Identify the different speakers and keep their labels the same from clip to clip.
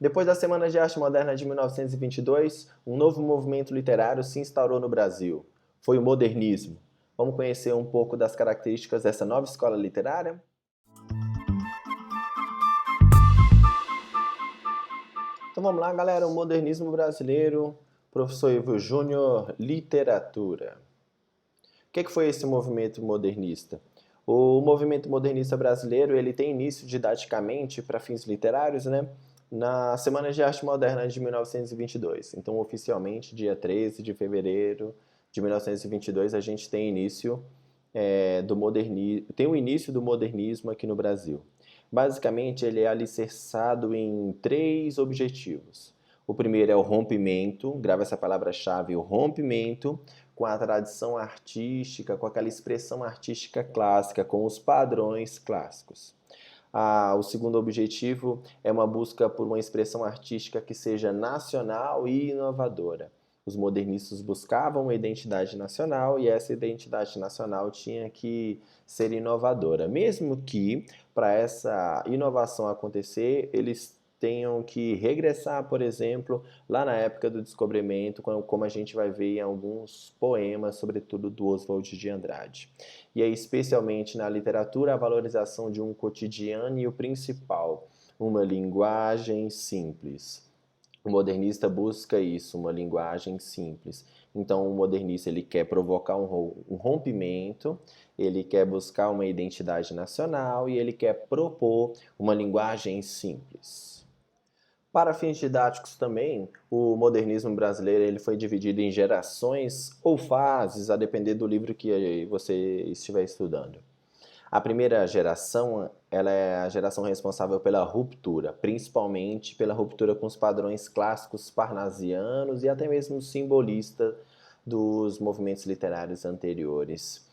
Speaker 1: Depois da Semana de Arte Moderna de 1922, um novo movimento literário se instaurou no Brasil. Foi o modernismo. Vamos conhecer um pouco das características dessa nova escola literária? Então vamos lá, galera. O modernismo brasileiro, professor Ivo Júnior, literatura. O que foi esse movimento modernista? O movimento modernista brasileiro ele tem início didaticamente para fins literários, né? Na Semana de Arte Moderna de 1922. Então, oficialmente, dia 13 de fevereiro de 1922, a gente tem início do modernismo, tem o início do modernismo aqui no Brasil. Basicamente, ele é alicerçado em três objetivos. O primeiro é o rompimento, grava essa palavra-chave, o rompimento com a tradição artística, com aquela expressão artística clássica, com os padrões clássicos. O segundo objetivo é uma busca por uma expressão artística que seja nacional e inovadora. Os modernistas buscavam uma identidade nacional e essa identidade nacional tinha que ser inovadora, mesmo que para essa inovação acontecer, eles tenham que regressar, por exemplo, lá na época do descobrimento, como a gente vai ver em alguns poemas, sobretudo do Oswald de Andrade. E é especialmente na literatura a valorização de um cotidiano e o principal, uma linguagem simples. O modernista busca isso, uma linguagem simples. Então, o modernista ele quer provocar um rompimento, ele quer buscar uma identidade nacional e ele quer propor uma linguagem simples. Para fins didáticos também, o modernismo brasileiro ele foi dividido em gerações ou fases, a depender do livro que você estiver estudando. A primeira geração, ela é a geração responsável pela ruptura, principalmente pela ruptura com os padrões clássicos parnasianos e até mesmo simbolista dos movimentos literários anteriores.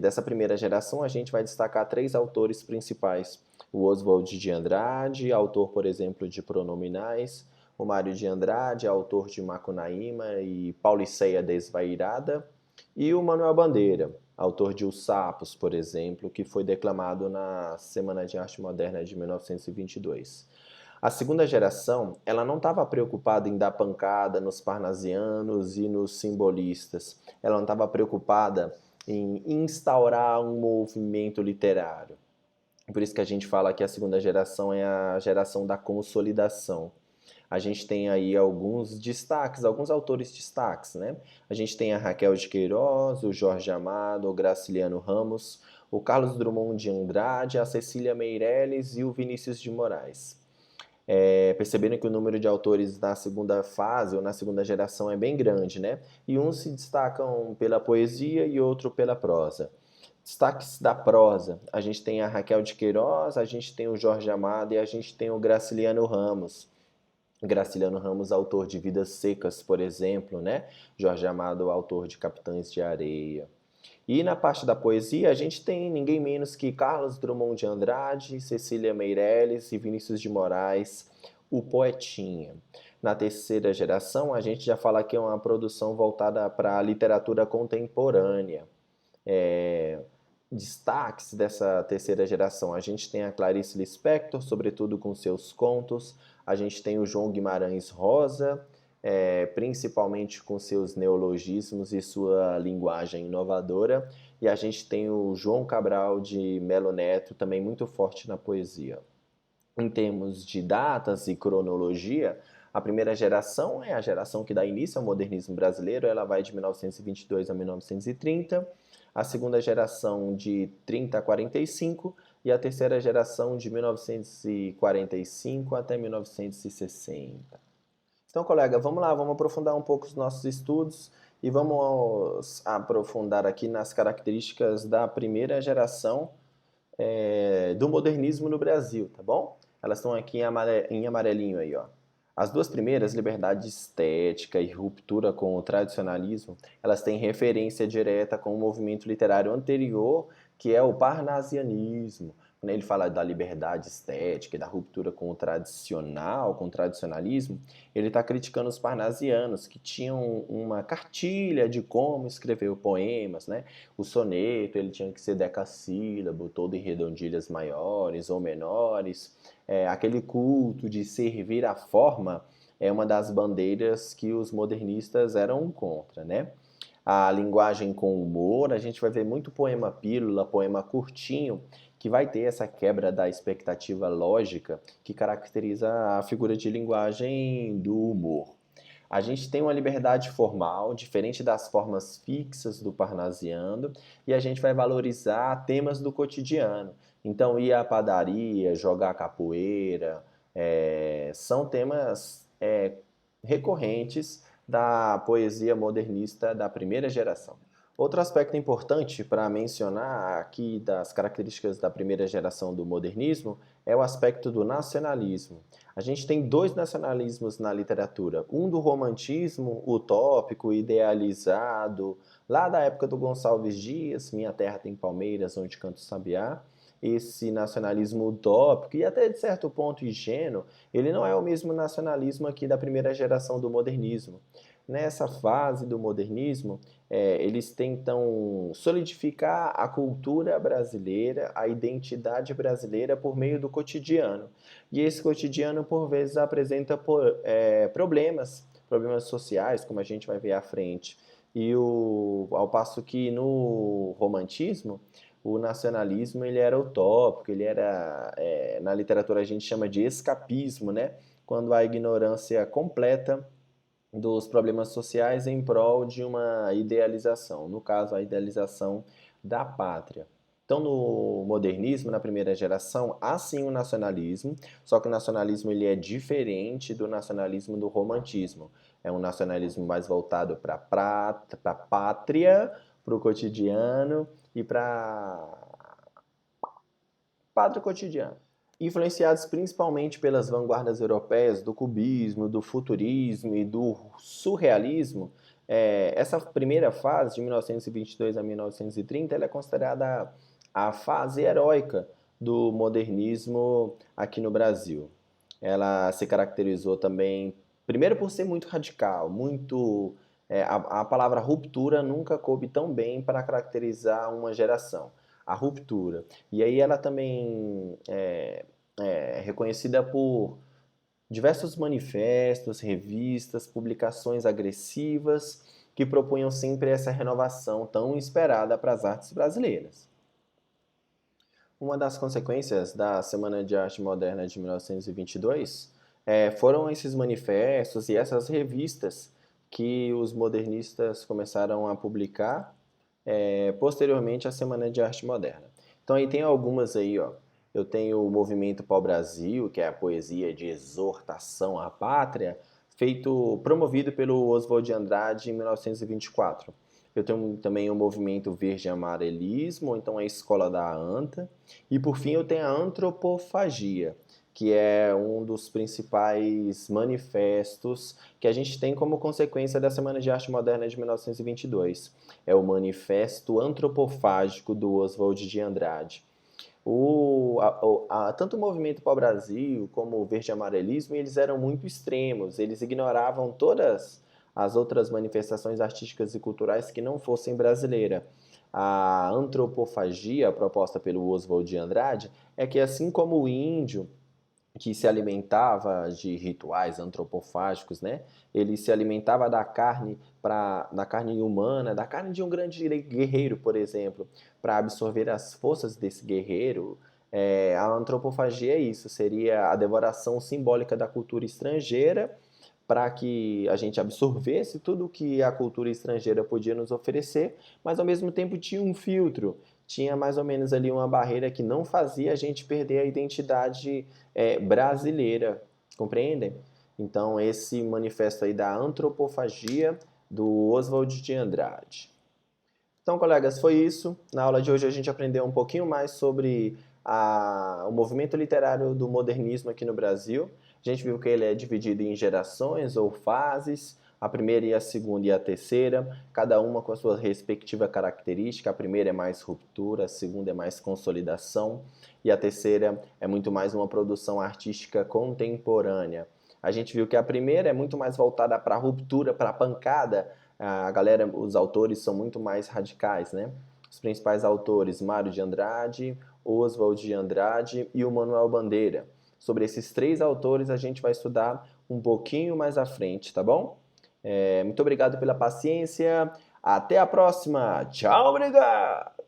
Speaker 1: Dessa primeira geração, a gente vai destacar três autores principais. O Oswald de Andrade, autor, por exemplo, de Pronominais, o Mário de Andrade, autor de Macunaíma e Pauliceia Desvairada, e o Manuel Bandeira, autor de Os Sapos, por exemplo, que foi declamado na Semana de Arte Moderna de 1922. A segunda geração, ela não estava preocupada em dar pancada nos parnasianos e nos simbolistas. Ela não estava preocupada em instaurar um movimento literário. Por isso que a gente fala que a segunda geração é a geração da consolidação. A gente tem aí alguns destaques, alguns autores destaques, né? A gente tem a Raquel de Queiroz, o Jorge Amado, o Graciliano Ramos, o Carlos Drummond de Andrade, a Cecília Meirelles e o Vinícius de Moraes. Percebendo que o número de autores na segunda fase ou na segunda geração é bem grande, né? E uns se destacam pela poesia e outro pela prosa. Destaques da prosa, a gente tem a Raquel de Queiroz, a gente tem o Jorge Amado e a gente tem o Graciliano Ramos. Graciliano Ramos, autor de Vidas Secas, por exemplo, né? Jorge Amado, autor de Capitães de Areia. E na parte da poesia, a gente tem ninguém menos que Carlos Drummond de Andrade, Cecília Meirelles e Vinícius de Moraes, o Poetinha. Na terceira geração, a gente já fala que é uma produção voltada para a literatura contemporânea. Destaques dessa terceira geração, a gente tem a Clarice Lispector, sobretudo com seus contos, a gente tem o João Guimarães Rosa, principalmente com seus neologismos e sua linguagem inovadora, e a gente tem o João Cabral de Melo Neto, também muito forte na poesia. Em termos de datas e cronologia, a primeira geração é a geração que dá início ao modernismo brasileiro, ela vai de 1922 a 1930, a segunda geração de 30 a 45 e a terceira geração de 1945 até 1960. Então, colega, vamos lá, vamos aprofundar um pouco os nossos estudos e vamos aprofundar aqui nas características da primeira geração do modernismo no Brasil, tá bom? Elas estão aqui em amarelinho aí, ó. As duas primeiras, liberdade estética e ruptura com o tradicionalismo, elas têm referência direta com o movimento literário anterior, que é o parnasianismo, quando ele fala da liberdade estética e da ruptura com o tradicional, com o tradicionalismo, ele está criticando os parnasianos, que tinham uma cartilha de como escrever poemas, né? O soneto, ele tinha que ser decassílabo, todo em redondilhas maiores ou menores. Aquele culto de servir a forma é uma das bandeiras que os modernistas eram contra, né? A linguagem com humor, a gente vai ver muito poema pílula, poema curtinho, que vai ter essa quebra da expectativa lógica que caracteriza a figura de linguagem do humor. A gente tem uma liberdade formal, diferente das formas fixas do parnasiano, e a gente vai valorizar temas do cotidiano. Então, ir à padaria, jogar capoeira, são temas recorrentes da poesia modernista da primeira geração. Outro aspecto importante para mencionar aqui das características da primeira geração do modernismo é o aspecto do nacionalismo. A gente tem dois nacionalismos na literatura, um do romantismo utópico, idealizado, lá da época do Gonçalves Dias, Minha Terra tem Palmeiras, Onde Canta o Sabiá. Esse nacionalismo utópico e até de certo ponto ingênuo, ele não é o mesmo nacionalismo aqui da primeira geração do modernismo. Nessa fase do modernismo, eles tentam solidificar a cultura brasileira, a identidade brasileira por meio do cotidiano. E esse cotidiano, por vezes, apresenta problemas sociais, como a gente vai ver à frente. Ao passo que no romantismo, o nacionalismo ele era utópico, ele era, na literatura a gente chama de escapismo, né? Quando a ignorância completa dos problemas sociais em prol de uma idealização, no caso, a idealização da pátria. Então, no modernismo, na primeira geração, há sim o nacionalismo, só que o nacionalismo ele é diferente do nacionalismo do romantismo. É um nacionalismo mais voltado para a pátria, para o cotidiano e para pátria cotidiana. Influenciados principalmente pelas vanguardas europeias do cubismo, do futurismo e do surrealismo, essa primeira fase, de 1922 a 1930, ela é considerada a fase heróica do modernismo aqui no Brasil. Ela se caracterizou também, primeiro por ser muito radical, muito... a palavra ruptura nunca coube tão bem para caracterizar uma geração. A ruptura. E aí ela também é reconhecida por diversos manifestos, revistas, publicações agressivas que propunham sempre essa renovação tão esperada para as artes brasileiras. Uma das consequências da Semana de Arte Moderna de 1922 foram esses manifestos e essas revistas que os modernistas começaram a publicar posteriormente à Semana de Arte Moderna. Então aí tem algumas aí, ó. Eu tenho o Movimento Pau-Brasil, que é a poesia de exortação à pátria, promovido pelo Oswald de Andrade em 1924. Eu tenho também o Movimento Verde Amarelismo, então a Escola da Anta. E por fim eu tenho a Antropofagia, que é um dos principais manifestos que a gente tem como consequência da Semana de Arte Moderna de 1922. É o Manifesto Antropofágico do Oswald de Andrade. Tanto o Movimento Pau-Brasil como o Verde Amarelismo, eles eram muito extremos, eles ignoravam todas as outras manifestações artísticas e culturais que não fossem brasileiras. A antropofagia, proposta pelo Oswald de Andrade, é que assim como o índio, que se alimentava de rituais antropofágicos, né? Ele se alimentava da carne humana, da carne de um grande guerreiro, por exemplo, para absorver as forças desse guerreiro. A antropofagia é isso, seria a devoração simbólica da cultura estrangeira para que a gente absorvesse tudo que a cultura estrangeira podia nos oferecer, mas ao mesmo tempo tinha um filtro, tinha mais ou menos ali uma barreira que não fazia a gente perder a identidade brasileira, compreendem? Então esse manifesto aí da antropofagia do Oswald de Andrade. Então, colegas, foi isso. Na aula de hoje a gente aprendeu um pouquinho mais sobre o movimento literário do modernismo aqui no Brasil. A gente viu que ele é dividido em gerações ou fases. A primeira e a segunda e a terceira, cada uma com a sua respectiva característica. A primeira é mais ruptura, a segunda é mais consolidação e a terceira é muito mais uma produção artística contemporânea. A gente viu que a primeira é muito mais voltada para a ruptura, para a pancada. A galera, os autores são muito mais radicais, né? Os principais autores, Mário de Andrade, Oswald de Andrade e o Manuel Bandeira. Sobre esses 3 autores a gente vai estudar um pouquinho mais à frente, tá bom? Muito obrigado pela paciência. Até a próxima. Tchau, obrigado!